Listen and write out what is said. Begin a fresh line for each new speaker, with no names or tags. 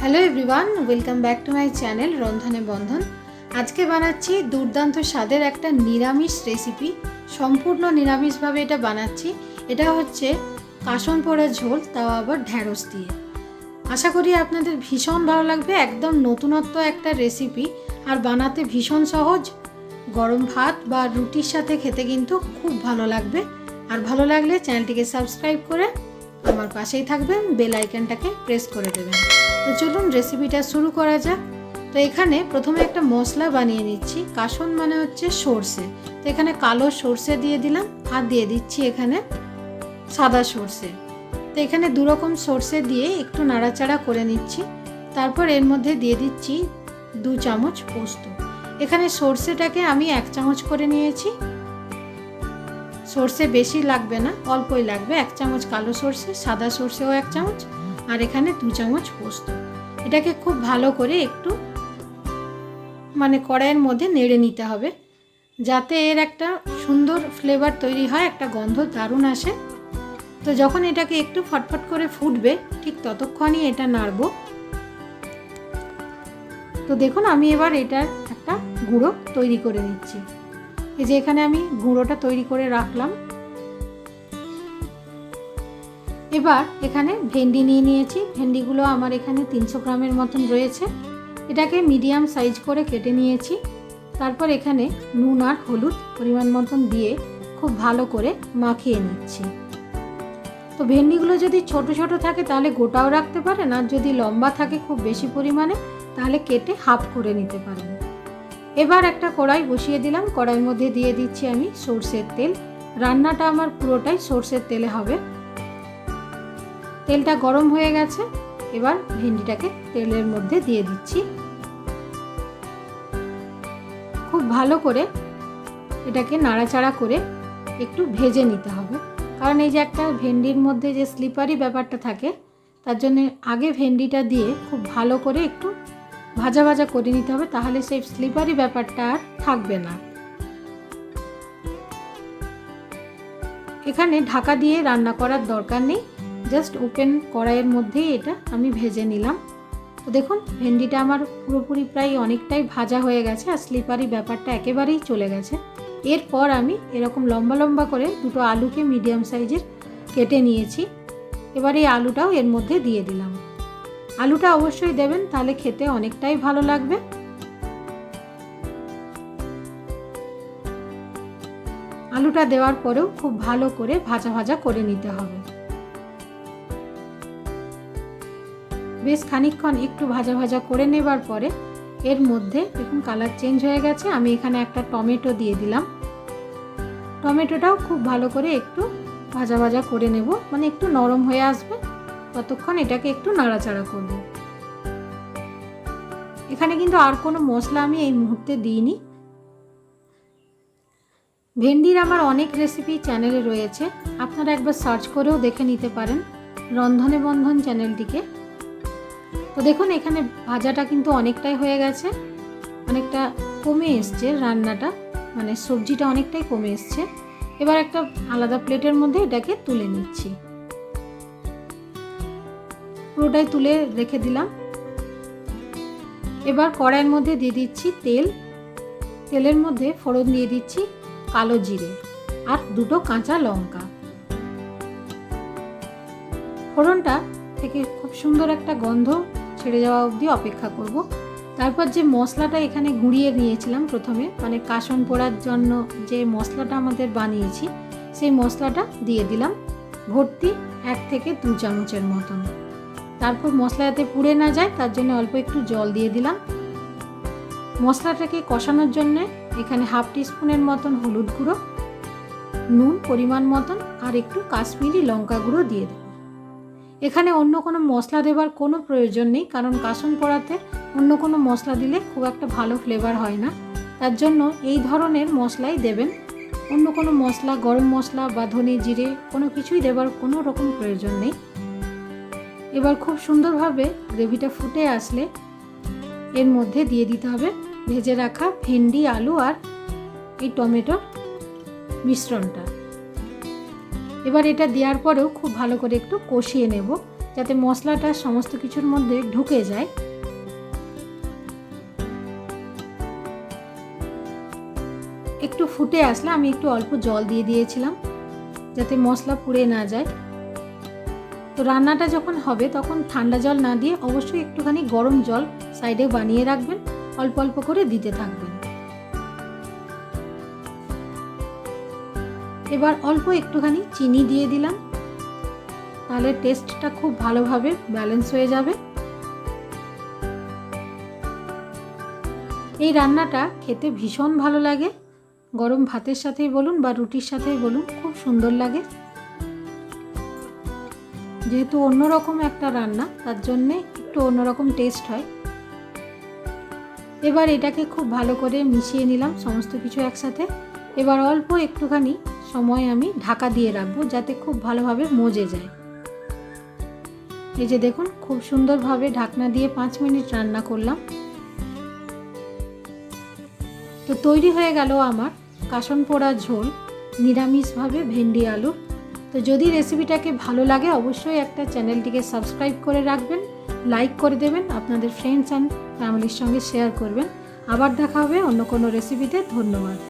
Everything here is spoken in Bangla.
Hello everyone, welcome back to my channel রন্ধনে বন্ধন। আজকে বানাচ্ছি দুর্দান্ত স্বাদের একটা নিরামিষ রেসিপি। সম্পূর্ণ নিরামিষভাবে এটা বানাচ্ছি। এটা হচ্ছে কাসন পোড়া ঝোল, তাও আবার ঢ্যাঁড়স দিয়ে। আশা করি আপনাদের ভীষণ ভালো লাগবে। একদম নতুনত্ব একটা রেসিপি, আর বানাতে ভীষণ সহজ। গরম ভাত বা রুটির সাথে খেতে কিন্তু খুব ভালো লাগবে। আর ভালো লাগলে চ্যানেলটিকে সাবস্ক্রাইব করে আমার পাশেই থাকবেন, বেল আইকনটাকে প্রেস করে দেবেন। তো চলুন রেসিপিটা শুরু করা যাক। তো এখানে প্রথমে একটা মশলা বানিয়ে নিচ্ছি। কাসন মানে হচ্ছে সর্ষে, তো এখানে কালো সর্ষে দিয়ে দিলাম, আর দিয়ে দিচ্ছি এখানে সাদা সর্ষে। তো এখানে দু রকম সর্ষে দিয়ে একটু নাড়াচাড়া করে নিচ্ছি। তারপর এর মধ্যে দিয়ে দিচ্ছি 2 চামচ পোস্ত। এখানে সর্ষেটাকে আমি 1 চামচ করে নিয়েছি। সর্ষে বেশি লাগবে না, অল্পই লাগবে। 1 চামচ কালো সর্ষে, সাদা সর্ষেও 1 চামচ, আর এখানে 2 চামচ পোস্ত। এটাকে খুব ভালো করে একটু কড়াইয়ের মধ্যে নেড়ে নিতে হবে, যাতে এর একটা সুন্দর ফ্লেভার তৈরি হয়, একটা গন্ধ দারুণ আসে। তো যখন এটাকে একটু ফটফট করে ফুটবে, ঠিক ততক্ষণই এটা নাড়ব। তো দেখুন, আমি এবার এটার একটা গুঁড়ো তৈরি করে নিচ্ছি। এই যে এখানে আমি গুঁড়োটা তৈরি করে রাখলাম। এবার এখানে ভেন্ডি নিয়ে নিয়েছি। ভেন্ডিগুলো আমার এখানে 300 গ্রামের মতন রয়েছে। এটাকে মিডিয়াম সাইজ করে কেটে নিয়েছি। তারপর এখানে নুন আর হলুদ পরিমাণ মতন দিয়ে খুব ভালো করে মাখিয়ে নিচ্ছি। তো ভেন্ডিগুলো যদি ছোট ছোট থাকে তাহলে গোটাও রাখতে পারেন, আর যদি লম্বা থাকে খুব বেশি পরিমাণে তাহলে কেটে হাফ করে নিতে পারেন। এবার একটা কড়াই বসিয়ে দিলাম। কড়াইয়ের মধ্যে দিয়ে দিচ্ছি আমি সরষের তেল। রান্নাটা আমার পুরোটাই সরষের তেলে হবে। তেলটা গরম হয়ে গেছে। এবার ভেন্ডিটাকে তেলের মধ্যে দিয়ে দিচ্ছি। খুব ভালো করে এটাকে নাড়াচাড়া করে একটু ভেজে নিতে হবে, কারণ এই যে একটা ভেন্ডির মধ্যে যে স্লিপারি ব্যাপারটা থাকে, তার জন্য আগে ভেন্ডিটা দিয়ে খুব ভালো করে একটু ভাজা ভাজা করে নিতে হবে, তাহলে সেই স্লিপারি ব্যাপারটা আর থাকবে না। এখানে ঢাকা দিয়ে রান্না করার দরকার নেই, জাস্ট ওপেন কড়াইয়ের মধ্যেই এটা আমি ভেজে নিলাম। তো দেখুন, ভেন্ডিটা আমার পুরোপুরি প্রায় অনেকটাই ভাজা হয়ে গেছে, আর স্লিপারি ব্যাপারটা একেবারেই চলে গেছে। এরপর আমি এরকম লম্বা লম্বা করে 2টো আলুকে মিডিয়াম সাইজের কেটে নিয়েছি। এবার এই আলুটাও এর মধ্যে দিয়ে দিলাম। আলুটা অবশ্যই দেবেন, তাহলে খেতে অনেকটাই ভালো লাগবে। আলুটা দেওয়ার পরেও খুব ভালো করে ভাজা ভাজা করে নিতে হবে। বেশ খানিকক্ষণ একটু ভাজা ভাজা করে নেবার পরে এর মধ্যে দেখুন কালার চেঞ্জ হয়ে গেছে। আমি এখানে একটা টমেটো দিয়ে দিলাম। টমেটোটাও খুব ভালো করে একটু ভাজা ভাজা করে নেব, একটু নরম হয়ে আসবে, ততক্ষণ এটাকে একটু নাড়াচাড়া করব। এখানে কিন্তু আর কোনো মশলা আমি এই মুহূর্তে দিইনি। ভেন্ডির আমার অনেক রেসিপি চ্যানেলে রয়েছে, আপনারা একবার সার্চ করেও দেখে নিতে পারেন রন্ধনে বন্ধন চ্যানেলটিকে। তো দেখুন, এখানে ভাজাটা কিন্তু অনেকটাই হয়ে গেছে, অনেকটা কমে এসছে রান্নাটা, সবজিটা অনেকটাই কমে এসছে। এবার একটা আলাদা প্লেটের মধ্যে এটাকে তুলে নিচ্ছি। পুরোটাই তুলে রেখে দিলাম। এবার কড়াইয়ের মধ্যে দিয়ে দিচ্ছি তেল। তেলের মধ্যে ফোড়ন দিয়ে দিচ্ছি কালো জিরে আর 2টো কাঁচা লঙ্কা। ফোড়নটা থেকে খুব সুন্দর একটা গন্ধ ছেড়ে যাওয়া অবধি অপেক্ষা করব। তারপর যে মশলাটা এখানে গুঁড়িয়ে নিয়েছিলাম প্রথমে, কাসন পোড়ার জন্য যে মশলাটা আমাদের বানিয়েছি, সেই মশলাটা দিয়ে দিলাম ভর্তি 1 থেকে 2 চামচের মতন। তারপর মশলা যাতে পুড়ে না যায় তার জন্য অল্প একটু জল দিয়ে দিলাম। মশলাটাকে কষানোর জন্য এখানে হাফ টিস্পুনের মতন হলুদ গুঁড়ো, নুন পরিমাণ মতন, আর একটু কাশ্মীরি লঙ্কা গুঁড়ো দিয়ে দেব। এখানে অন্য কোনো মশলা দেবার কোনো প্রয়োজন নেই, কারণ কাসন পোড়াতে অন্য কোনো মশলা দিলে খুব একটা ভালো ফ্লেভার হয় না। তার জন্য এই ধরনের মশলাই দেবেন। অন্য কোনো মশলা, গরম মশলা বা ধনে জিরে কোনো কিছুই দেবার কোনো রকম প্রয়োজন নেই। এবার খুব সুন্দরভাবে গ্রেভিটা ফুটে আসলে এর মধ্যে দিয়ে দিতে হবে ভেজে রাখা ভেন্ডি, আলু আর এই টমেটোর মিশ্রণটা। এবার এটা দেওয়ার পরেও খুব ভালো করে একটু কষিয়ে নেব, যাতে মশলাটা সমস্ত কিছুর মধ্যে ঢুকে যায়। একটু ফুটে আসলে আমি একটু অল্প জল দিয়ে দিয়েছিলাম যাতে মশলা পুড়ে না যায়। তো রান্নাটা যখন হবে তখন ঠান্ডা জল না দিয়ে অবশ্যই একটুখানি গরম জল সাইডে বানিয়ে রাখবেন, অল্প অল্প করে দিতে থাকবেন। এবার অল্প একটুখানি চিনি দিয়ে দিলাম, তাহলে টেস্টটা খুব ভালোভাবে ব্যালেন্স হয়ে যাবে। এই রান্নাটা খেতে ভীষণ ভালো লাগে, গরম ভাতের সাথেই বলুন বা রুটির সাথেই বলুন, খুব সুন্দর লাগে। যেহেতু অন্যরকম একটা রান্না, তার জন্যে একটু অন্যরকম টেস্ট হয়। এবার এটাকে খুব ভালো করে মিশিয়ে নিলাম সমস্ত কিছু একসাথে। এবার অল্প একটুখানি সময় আমি ঢাকা দিয়ে রাখবো যাতে খুব ভালোভাবে মজে যায়। এই যে দেখুন, খুব সুন্দরভাবে ঢাকনা দিয়ে 5 মিনিট রান্না করলাম। তো তৈরি হয়ে গেল আমার কাসন পোড়া ঝোল নিরামিষভাবে ভেন্ডি আলুর। তো যদি রেসিপিটাকে ভালো লাগে অবশ্যই একটা চ্যানেলটিকে সাবস্ক্রাইব করে রাখবেন, লাইক করে দেবেন, আপনাদের ফ্রেন্ডস অ্যান্ড ফ্যামিলির সঙ্গে শেয়ার করবেন। আবার দেখা হবে অন্য কোনো রেসিপিতে। ধন্যবাদ।